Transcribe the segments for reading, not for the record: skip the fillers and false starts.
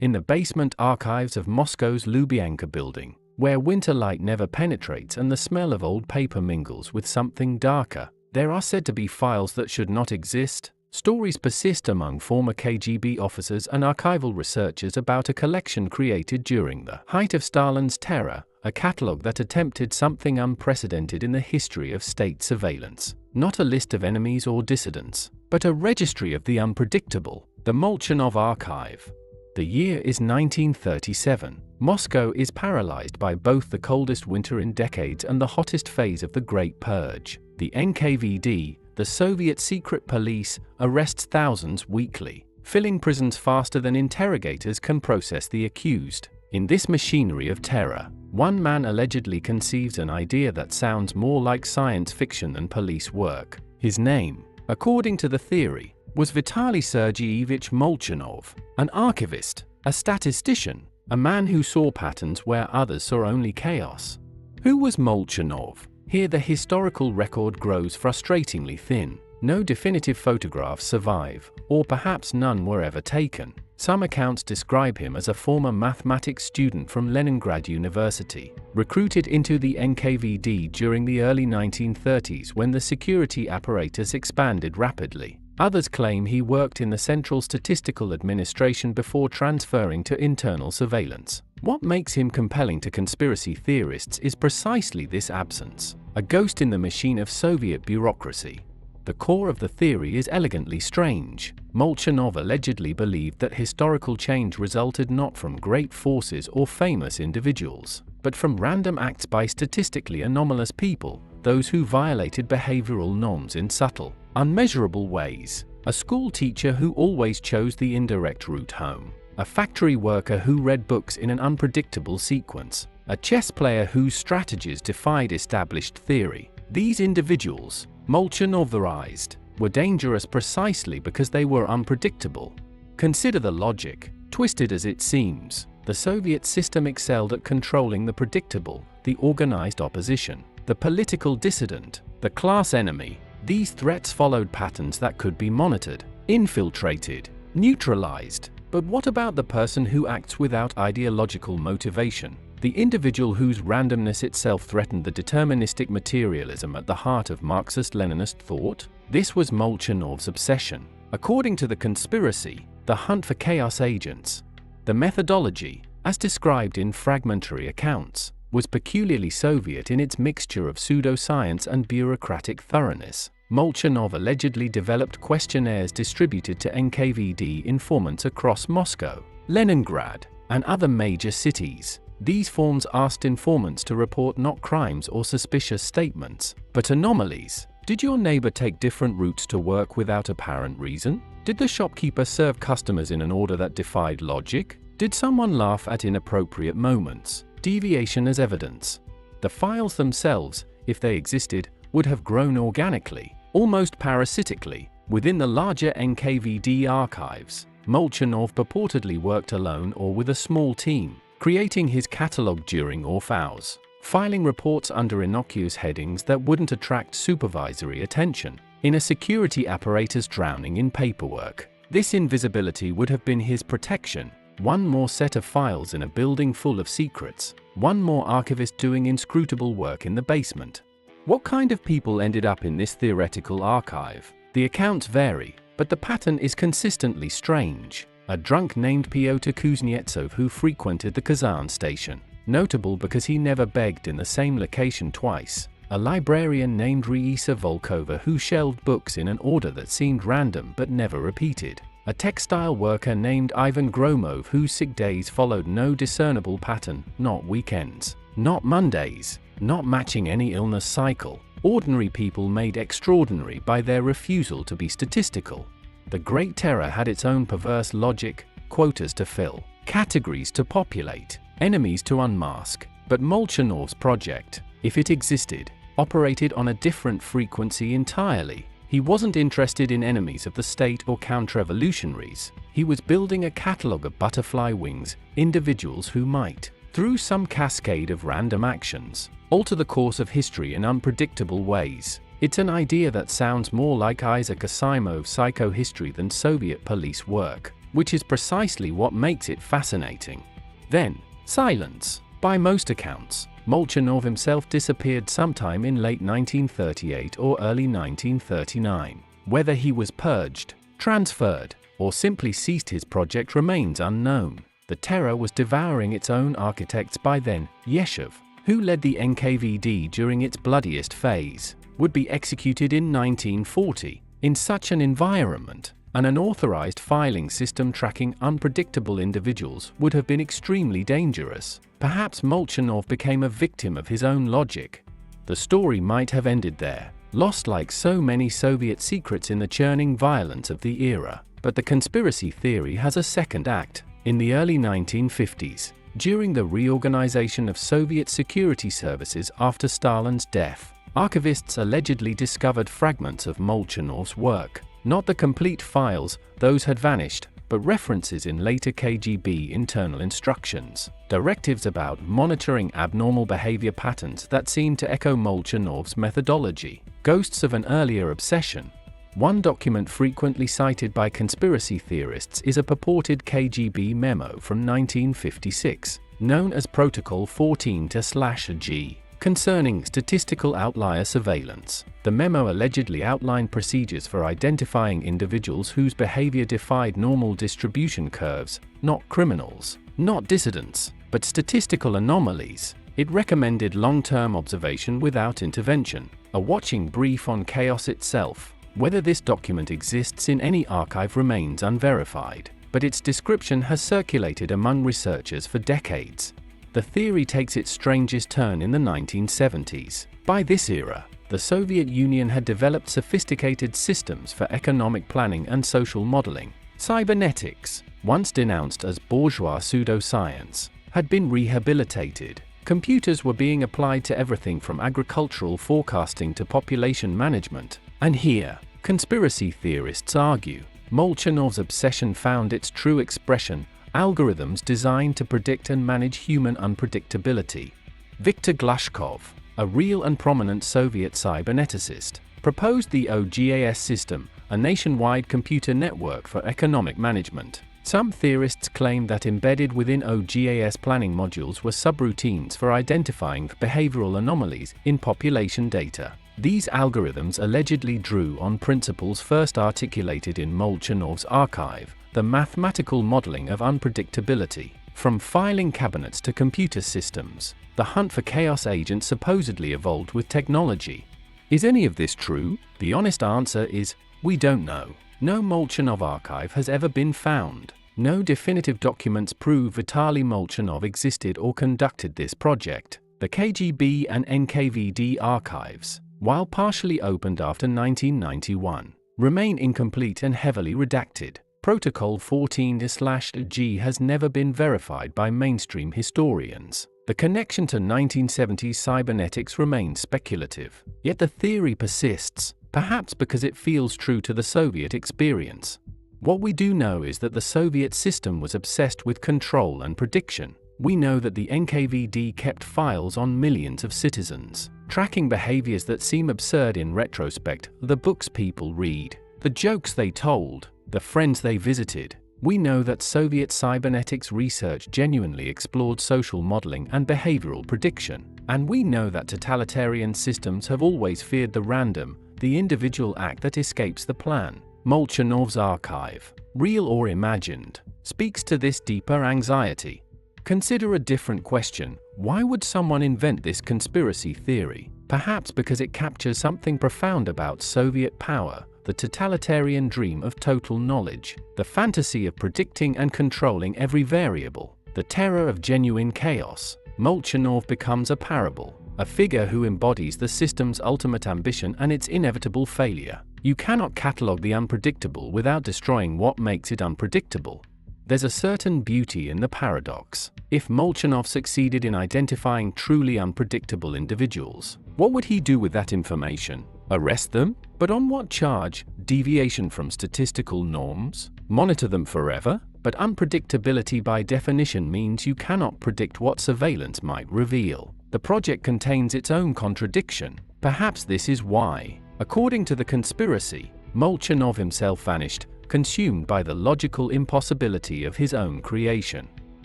in the basement archives of Moscow's Lubyanka building, where winter light never penetrates and the smell of old paper mingles with something darker, there are said to be files that should not exist. Stories persist among former KGB officers and archival researchers about a collection created during the height of Stalin's terror, a catalogue that attempted something unprecedented in the history of state surveillance. Not a list of enemies or dissidents, but a registry of the unpredictable, the Molchanov Archive. The year is 1937. Moscow is paralyzed by both the coldest winter in decades and the hottest phase of the Great Purge. The NKVD, the Soviet secret police, arrests thousands weekly, filling prisons faster than interrogators can process the accused. In this machinery of terror, one man allegedly conceives an idea that sounds more like science fiction than police work. His name, according to the theory, was Vitaly Sergeyevich Molchanov, an archivist, a statistician, a man who saw patterns where others saw only chaos. Who was Molchanov? Here the historical record grows frustratingly thin. No definitive photographs survive, or perhaps none were ever taken. Some accounts describe him as a former mathematics student from Leningrad University, recruited into the NKVD during the early 1930s when the security apparatus expanded rapidly. Others claim he worked in the Central Statistical Administration before transferring to internal surveillance. What makes him compelling to conspiracy theorists is precisely this absence, a ghost in the machine of Soviet bureaucracy. The core of the theory is elegantly strange. Molchanov allegedly believed that historical change resulted not from great forces or famous individuals, but from random acts by statistically anomalous people, those who violated behavioral norms in subtle, unmeasurable ways. A school teacher who always chose the indirect route home. A factory worker who read books in an unpredictable sequence. A chess player whose strategies defied established theory. These individuals, Molchanoverized, were dangerous precisely because they were unpredictable. Consider the logic. Twisted as it seems, the Soviet system excelled at controlling the predictable, the organized opposition, the political dissident, the class enemy. These threats followed patterns that could be monitored, infiltrated, neutralized. But what about the person who acts without ideological motivation? The individual whose randomness itself threatened the deterministic materialism at the heart of Marxist-Leninist thought? This was Molchanov's obsession. According to the conspiracy, the hunt for chaos agents. The methodology, as described in fragmentary accounts, was peculiarly Soviet in its mixture of pseudoscience and bureaucratic thoroughness. Molchanov allegedly developed questionnaires distributed to NKVD informants across Moscow, Leningrad, and other major cities. These forms asked informants to report not crimes or suspicious statements, but anomalies. Did your neighbor take different routes to work without apparent reason? Did the shopkeeper serve customers in an order that defied logic? Did someone laugh at inappropriate moments? Deviation as evidence. The files themselves, if they existed, would have grown organically, almost parasitically, within the larger NKVD archives. Molchanov purportedly worked alone or with a small team, creating his catalogue during off hours, filing reports under innocuous headings that wouldn't attract supervisory attention, in a security apparatus drowning in paperwork. This invisibility would have been his protection. One more set of files in a building full of secrets, one more archivist doing inscrutable work in the basement. What kind of people ended up in this theoretical archive? The accounts vary, but the pattern is consistently strange. A drunk named Pyotr Kuznetsov who frequented the Kazan station, notable because he never begged in the same location twice. A librarian named Raisa Volkova who shelved books in an order that seemed random but never repeated. A textile worker named Ivan Gromov whose sick days followed no discernible pattern, not weekends, not Mondays, not matching any illness cycle. Ordinary people made extraordinary by their refusal to be statistical. The Great Terror had its own perverse logic, quotas to fill, categories to populate, enemies to unmask. But Molchanov's project, if it existed, operated on a different frequency entirely. He wasn't interested in enemies of the state or counter-revolutionaries. He was building a catalogue of butterfly wings, individuals who might, through some cascade of random actions, alter the course of history in unpredictable ways. It's an idea that sounds more like Isaac Asimov's psychohistory than Soviet police work. which is precisely what makes it fascinating. Then, silence. By most accounts, Molchanov himself disappeared sometime in late 1938 or early 1939. Whether he was purged, transferred, or simply ceased his project remains unknown. The terror was devouring its own architects by then. Yeshev, who led the NKVD during its bloodiest phase, would be executed in 1940. In such an environment, an unauthorized filing system tracking unpredictable individuals would have been extremely dangerous. Perhaps Molchanov became a victim of his own logic. The story might have ended there, lost like so many Soviet secrets in the churning violence of the era. But the conspiracy theory has a second act. In the early 1950s, during the reorganization of Soviet security services after Stalin's death, archivists allegedly discovered fragments of Molchanov's work. Not the complete files, those had vanished, but references in later KGB internal instructions, directives about monitoring abnormal behavior patterns that seemed to echo Molchanov's methodology, ghosts of an earlier obsession. One document frequently cited by conspiracy theorists is a purported KGB memo from 1956, known as Protocol 14-G, concerning statistical outlier surveillance. The memo allegedly outlined procedures for identifying individuals whose behavior defied normal distribution curves, not criminals, not dissidents, but statistical anomalies. It recommended long-term observation without intervention, a watching brief on chaos itself. Whether this document exists in any archive remains unverified, but its description has circulated among researchers for decades. The theory takes its strangest turn in the 1970s. By this era, the Soviet Union had developed sophisticated systems for economic planning and social modeling. Cybernetics, once denounced as bourgeois pseudoscience, had been rehabilitated. Computers were being applied to everything from agricultural forecasting to population management. And here, conspiracy theorists argue, Molchanov's obsession found its true expression: algorithms designed to predict and manage human unpredictability. Viktor Glushkov, a real and prominent Soviet cyberneticist, proposed the OGAS system, a nationwide computer network for economic management. Some theorists claim that embedded within OGAS planning modules were subroutines for identifying behavioral anomalies in population data. These algorithms allegedly drew on principles first articulated in Molchanov's archive, the mathematical modeling of unpredictability. From filing cabinets to computer systems, the hunt for chaos agents supposedly evolved with technology. Is any of this true? The honest answer is, we don't know. No Molchanov archive has ever been found. No definitive documents prove Vitaly Molchanov existed or conducted this project. The KGB and NKVD archives, while partially opened after 1991, remain incomplete and heavily redacted. Protocol 14-G has never been verified by mainstream historians. The connection to 1970s cybernetics remains speculative, yet the theory persists, perhaps because it feels true to the Soviet experience. What we do know is that the Soviet system was obsessed with control and prediction. We know that the NKVD kept files on millions of citizens, tracking behaviors that seem absurd in retrospect: the books people read, the jokes they told, the friends they visited. We know that Soviet cybernetics research genuinely explored social modeling and behavioral prediction. And we know that totalitarian systems have always feared the random, the individual act that escapes the plan. Molchanov's archive, real or imagined, speaks to this deeper anxiety. Consider a different question: why would someone invent this conspiracy theory? Perhaps because it captures something profound about Soviet power, the totalitarian dream of total knowledge, the fantasy of predicting and controlling every variable, the terror of genuine chaos. Molchanov becomes a parable, a figure who embodies the system's ultimate ambition and its inevitable failure. You cannot catalogue the unpredictable without destroying what makes it unpredictable. There's a certain beauty in the paradox. If Molchanov succeeded in identifying truly unpredictable individuals, what would he do with that information? Arrest them? But on what charge? Deviation from statistical norms? Monitor them forever? But unpredictability by definition means you cannot predict what surveillance might reveal. The project contains its own contradiction. Perhaps this is why, according to the conspiracy, Molchanov himself vanished, consumed by the logical impossibility of his own creation.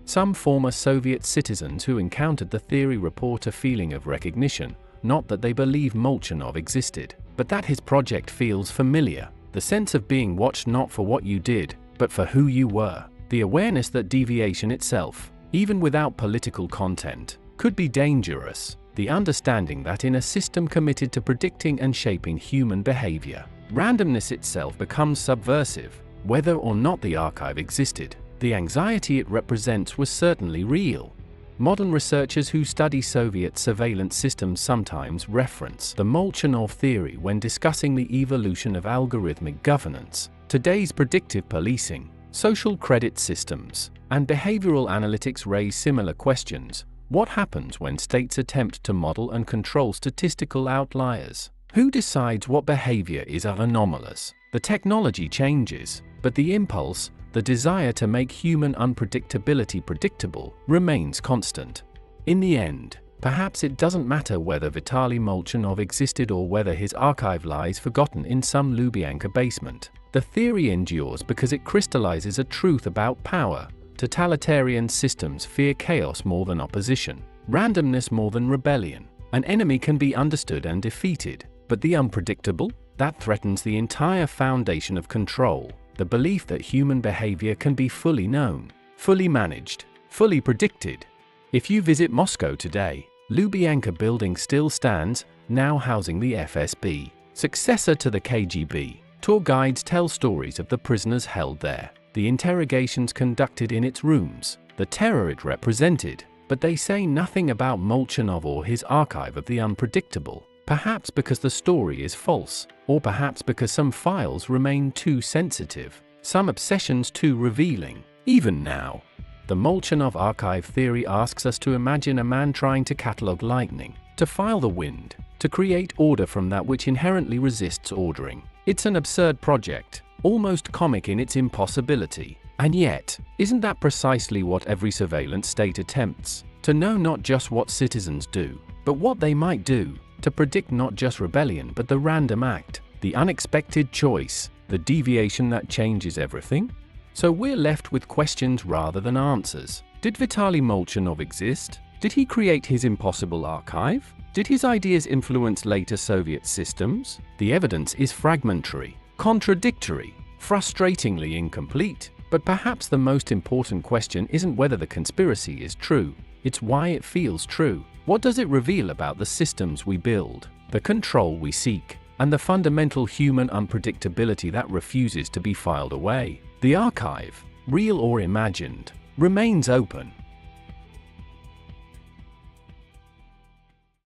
Some former Soviet citizens who encountered the theory report a feeling of recognition, not that they believe Molchanov existed, but that his project feels familiar, the sense of being watched not for what you did, but for who you were, the awareness that deviation itself, even without political content, could be dangerous, the understanding that in a system committed to predicting and shaping human behavior, randomness itself becomes subversive. Whether or not the archive existed, the anxiety it represents was certainly real. Modern researchers who study Soviet surveillance systems sometimes reference the Molchanov theory when discussing the evolution of algorithmic governance, today's predictive policing, social credit systems, and behavioral analytics raise similar questions. What happens when states attempt to model and control statistical outliers? Who decides what behavior is anomalous? The technology changes, but the impulse, the desire to make human unpredictability predictable, remains constant. In the end, perhaps it doesn't matter whether Vitaly Molchanov existed or whether his archive lies forgotten in some Lubyanka basement. The theory endures because it crystallizes a truth about power. Totalitarian systems fear chaos more than opposition, randomness more than rebellion. An enemy can be understood and defeated, but the unpredictable? That threatens the entire foundation of control. The belief that human behavior can be fully known, fully managed, fully predicted. If you visit Moscow today, Lubyanka building still stands, now housing the FSB, successor to the KGB. Tour guides tell stories of the prisoners held there, the interrogations conducted in its rooms, the terror it represented, but they say nothing about Molchanov or his archive of the unpredictable. Perhaps because the story is false, or perhaps because some files remain too sensitive, some obsessions too revealing. Even now, the Molchanov Archive theory asks us to imagine a man trying to catalog lightning, to file the wind, to create order from that which inherently resists ordering. It's an absurd project, almost comic in its impossibility. And yet, isn't that precisely what every surveillance state attempts? To know not just what citizens do, but what they might do. To predict not just rebellion but the random act, the unexpected choice, the deviation that changes everything? So we're left with questions rather than answers. Did Vitaly Molchanov exist? Did he create his impossible archive? Did his ideas influence later Soviet systems? The evidence is fragmentary, contradictory, frustratingly incomplete. But perhaps the most important question isn't whether the conspiracy is true, it's why it feels true. What does it reveal about the systems we build, the control we seek, and the fundamental human unpredictability that refuses to be filed away? The archive, real or imagined, remains open.